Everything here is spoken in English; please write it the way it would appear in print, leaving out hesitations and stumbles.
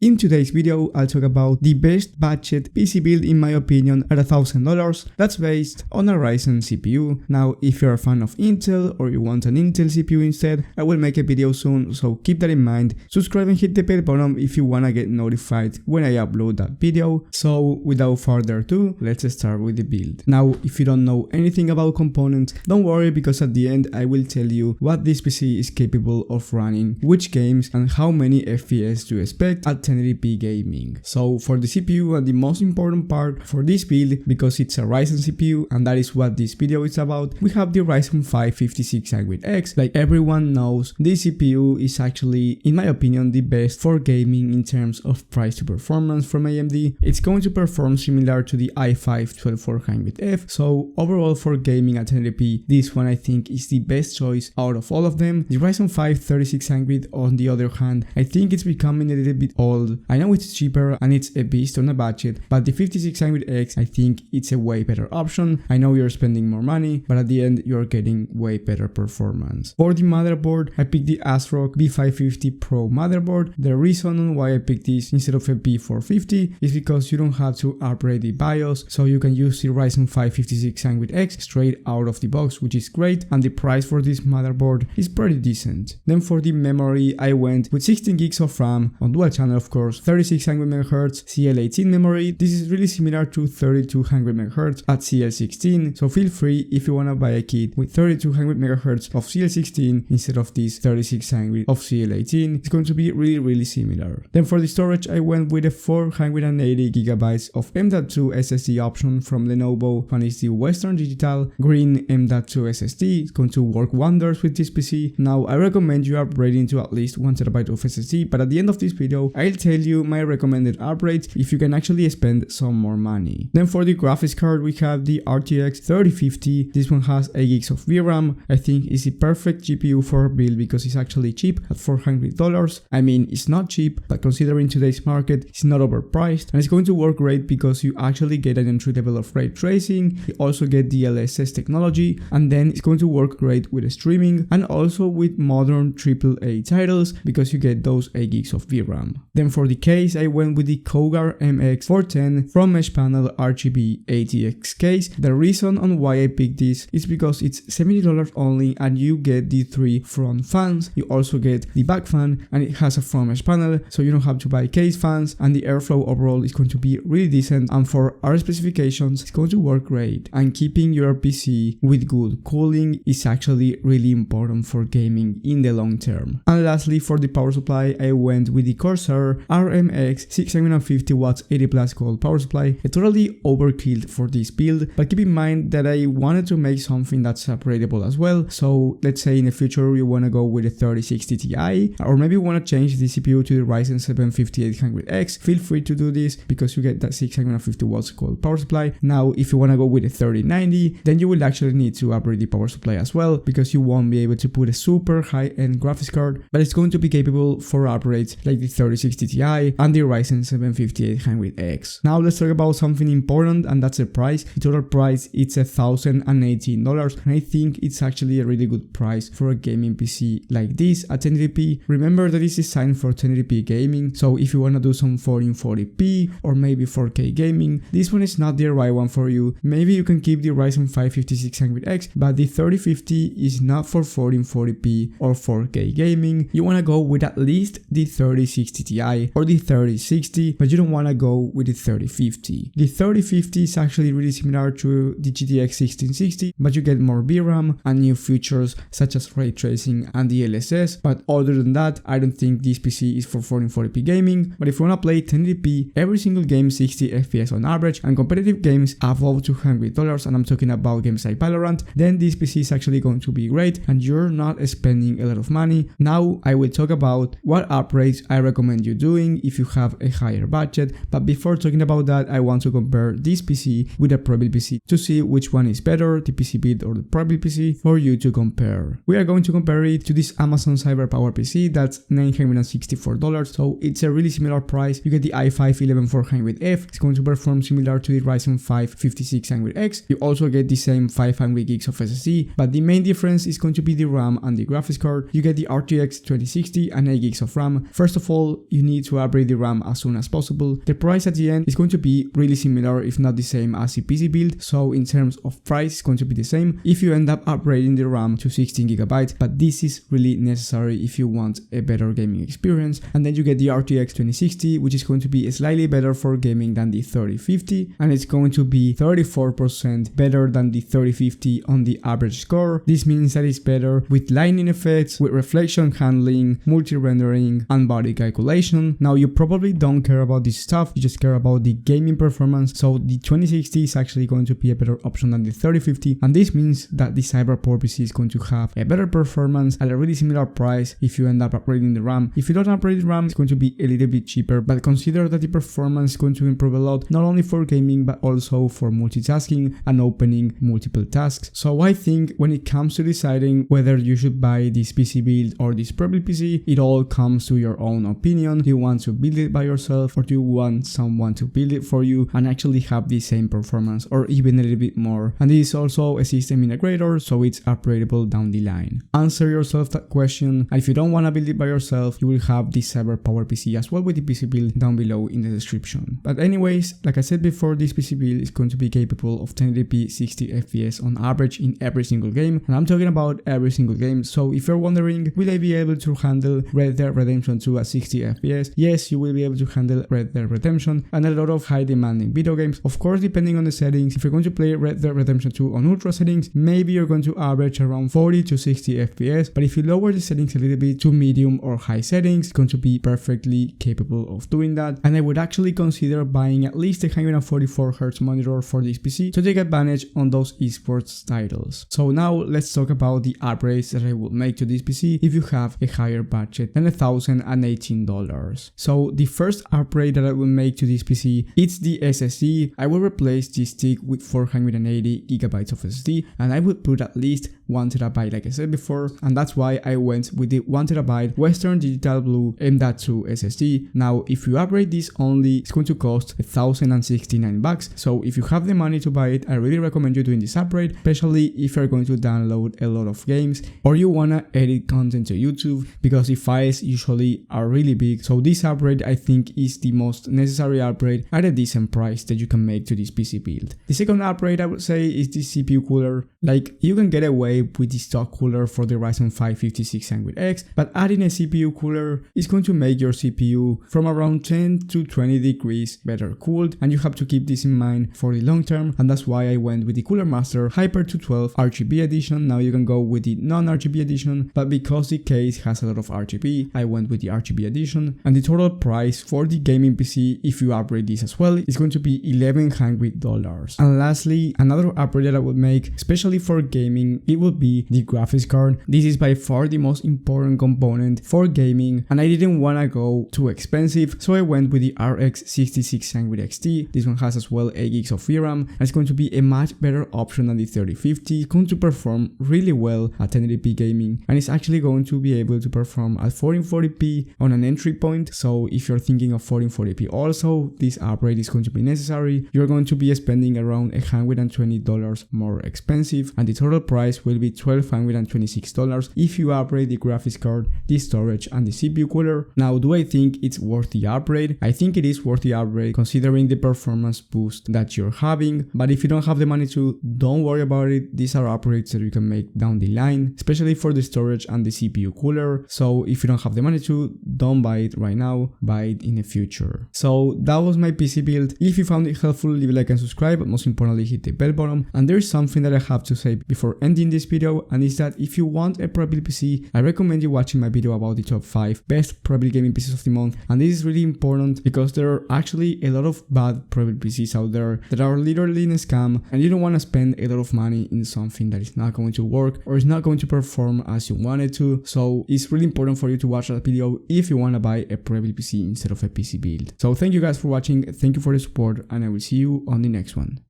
In today's video, I'll talk about the best budget PC build in my opinion at $1,000 that's based on a Ryzen CPU. Now, if you're a fan of Intel or you want an Intel CPU instead, I will make a video soon, so keep that in mind. Subscribe and hit the bell button if you wanna get notified when I upload that video. So without further ado, let's start with the build. Now, if you don't know anything about components, don't worry, because at the end I will tell you what this PC is capable of running, which games, and how many FPS to expect at 1080p gaming. So for the CPU, and the most important part for this build, because it's a Ryzen CPU and that is what this video is about, we have the Ryzen 5 5600X. Like everyone knows, this CPU is actually, in my opinion, the best for gaming in terms of price to performance from AMD. It's going to perform similar to the i5 12400F, so overall for gaming at 1080p, this one I think is the best choice out of all of them. The Ryzen 5 3600 on the other hand, I think it's becoming a little bit old. I know it's cheaper and it's a beast on a budget, but the 5600X, I think it's a way better option. I know you're spending more money, but at the end you're getting way better performance. For the motherboard, I picked the ASRock B550 Pro motherboard. The reason why I picked this instead of a B450 is because you don't have to upgrade the BIOS, so you can use the Ryzen 5 5600X straight out of the box, which is great, and the price for this motherboard is pretty decent. Then for the memory, I went with 16 gigs of RAM on dual channel, of course, 3600MHz CL18 memory. This is really similar to 3200MHz at CL16, so feel free if you wanna buy a kit with 3200MHz of CL16 instead of this 3600 of CL18. It's going to be really similar. Then for the storage, I went with a 480GB of M.2 SSD option from Lenovo, and it's the Western Digital Green M.2 SSD. It's going to work wonders with this PC. Now, I recommend you upgrading to at least 1TB of SSD, but at the end of this video, I'll tell you my recommended upgrade if you can actually spend some more money. Then for the graphics card, we have the RTX 3050. This one has 8 gigs of VRAM. I think it's the perfect GPU for a build because it's actually cheap at $400. I mean, it's not cheap, but considering today's market, it's not overpriced, and it's going to work great because you actually get an entry level of ray tracing. You also get DLSS technology, and then it's going to work great with streaming and also with modern AAA titles because you get those 8 gigs of VRAM. Then for the case, I went with the Cougar MX410 from Mesh Panel RGB ATX case. The reason on why I picked this is because it's $70 only and you get the 3 front fans. You also get the back fan and it has a front mesh panel, so you don't have to buy case fans, and the airflow overall is going to be really decent, and for our specifications, it's going to work great. And keeping your PC with good cooling is actually really important for gaming in the long term. And lastly, for the power supply, I went with the Corsair RMX 650W 80+ gold power supply. I totally overkilled for this build, but keep in mind that I wanted to make something that's upgradable as well. So let's say in the future you want to go with a 3060 Ti, or maybe you want to change the CPU to the Ryzen 7 5800X, feel free to do this because you get that 650W gold power supply. Now, if you want to go with a 3090, then you will actually need to upgrade the power supply as well, because you won't be able to put a super high-end graphics card, but it's going to be capable for upgrades like the 3060 Ti and the Ryzen 7 5800X. Now let's talk about something important, and that's the price. The total price, it's $1,018, and I think it's actually a really good price for a gaming PC like this at 1080p. Remember that it's designed for 1080p gaming, so if you want to do some 1440p or maybe 4K gaming, this one is not the right one for you. Maybe you can keep the Ryzen 5 5600X, but the 3050 is not for 1440p or 4K gaming. You want to go with at least the 3060 Ti or the 3060, but you don't want to go with the 3050. The 3050 is actually really similar to the GTX 1660, but you get more VRAM and new features such as ray tracing and DLSS, but other than that, I don't think this PC is for 1440p gaming. But if you want to play 1080p, every single game 60 FPS on average, and competitive games above $200, and I'm talking about games like Valorant, then this PC is actually going to be great and you're not spending a lot of money. Now I will talk about what upgrades I recommend you doing if you have a higher budget, but before talking about that, I want to compare this PC with a Prebuilt PC to see which one is better, the PC build or the Prebuilt PC, for you to compare. We are going to compare it to this Amazon Cyberpower PC that's $964, so it's a really similar price. You get the i5 11400F, it's going to perform similar to the Ryzen 5 5600X. You also get the same 500 gigs of SSD, but the main difference is going to be the RAM and the graphics card. You get the RTX 2060 and 8 gigs of RAM. First of all, you need need to upgrade the RAM as soon as possible. The price at the end is going to be really similar, if not the same as the PC build, so in terms of price it's going to be the same if you end up upgrading the RAM to 16GB, but this is really necessary if you want a better gaming experience. And then you get the RTX 2060, which is going to be slightly better for gaming than the 3050, and it's going to be 34% better than the 3050 on the average score. This means that it's better with lighting effects, with reflection handling, multi-rendering, and body calculation. Now you probably don't care about this stuff, you just care about the gaming performance, so the 2060 is actually going to be a better option than the 3050, and this means that the Cyberport PC is going to have a better performance at a really similar price if you end up upgrading the RAM. If you don't upgrade the RAM, it's going to be a little bit cheaper, but consider that the performance is going to improve a lot, not only for gaming but also for multitasking and opening multiple tasks. So I think when it comes to deciding whether you should buy this PC build or this Prebuilt PC, it all comes to your own opinion. Do you want to build it by yourself, or do you want someone to build it for you and actually have the same performance or even a little bit more? And this is also a system integrator, so it's upgradable down the line. Answer yourself that question, and if you don't want to build it by yourself, you will have the Cyberport PC as well with the PC build down below in the description. But anyways, like I said before, this PC build is going to be capable of 1080p 60 FPS on average in every single game, and I'm talking about every single game. So if you're wondering, will I be able to handle Red Dead Redemption 2 at 60 FPS? Yes, you will be able to handle Red Dead Redemption and a lot of high demanding video games. Of course, depending on the settings, if you're going to play Red Dead Redemption 2 on ultra settings, maybe you're going to average around 40 to 60 FPS, but if you lower the settings a little bit to medium or high settings, it's going to be perfectly capable of doing that. And I would actually consider buying at least a 144Hz monitor for this PC to take advantage on those esports titles. So now let's talk about the upgrades that I would make to this PC if you have a higher budget than $1,018. So the first upgrade that I will make to this PC, it's the SSD. I will replace this stick with 480GB of SSD, and I would put at least 1TB like I said before, and that's why I went with the 1TB Western Digital Blue M.2 SSD. Now if you upgrade this only, it's going to cost $1,069, so if you have the money to buy it, I really recommend you doing this upgrade, especially if you're going to download a lot of games or you wanna edit content to YouTube, because the files usually are really big. So this upgrade I think is the most necessary upgrade at a decent price that you can make to this PC build. The second upgrade I would say is the CPU cooler. Like, you can get away with the stock cooler for the Ryzen 5 5600X, but adding a CPU cooler is going to make your CPU from around 10 to 20 degrees better cooled, and you have to keep this in mind for the long term, and that's why I went with the Cooler Master Hyper 212 RGB edition. Now you can go with the non-RGB edition, but because the case has a lot of RGB, I went with the RGB edition, and the total price for the gaming PC, if you upgrade this as well, is going to be $1,100. And lastly, another upgrade that I would make, especially for gaming, it would be the graphics card. This is by far the most important component for gaming, and I didn't want to go too expensive, so I went with the RX 6600 XT. This one has as well 8GB of VRAM, and it's going to be a much better option than the 3050. It's going to perform really well at 1080p gaming, and it's actually going to be able to perform at 1440p on an entry point. So if you're thinking of 1440p also, this upgrade is going to be necessary. You're going to be spending around $120 more expensive, and the total price will be $1,226 if you upgrade the graphics card, the storage, and the CPU cooler. Now, do I think it's worth the upgrade? I think it is worth the upgrade considering the performance boost that you're having, but if you don't have the money to, don't worry about it. These are upgrades that you can make down the line, especially for the storage and the CPU cooler. So if you don't have the money to, don't buy it right now, buy it in the future. So that was my PC build. If you found it helpful, leave a like and subscribe, but most importantly hit the bell button. And there's something that I have to say before ending this video, and is that if you want a Prebuilt PC, I recommend you watching my video about the top 5 best Prebuilt gaming PCs of the month. And this is really important because there are actually a lot of bad Prebuilt PCs out there that are literally in a scam, and you don't want to spend a lot of money in something that is not going to work or is not going to perform as you want it to. So it's really important for you to watch that video if you want to buy a Prebuilt PC instead of a PC build. So thank you guys for watching, thank you for the support, and I will see you on the next one.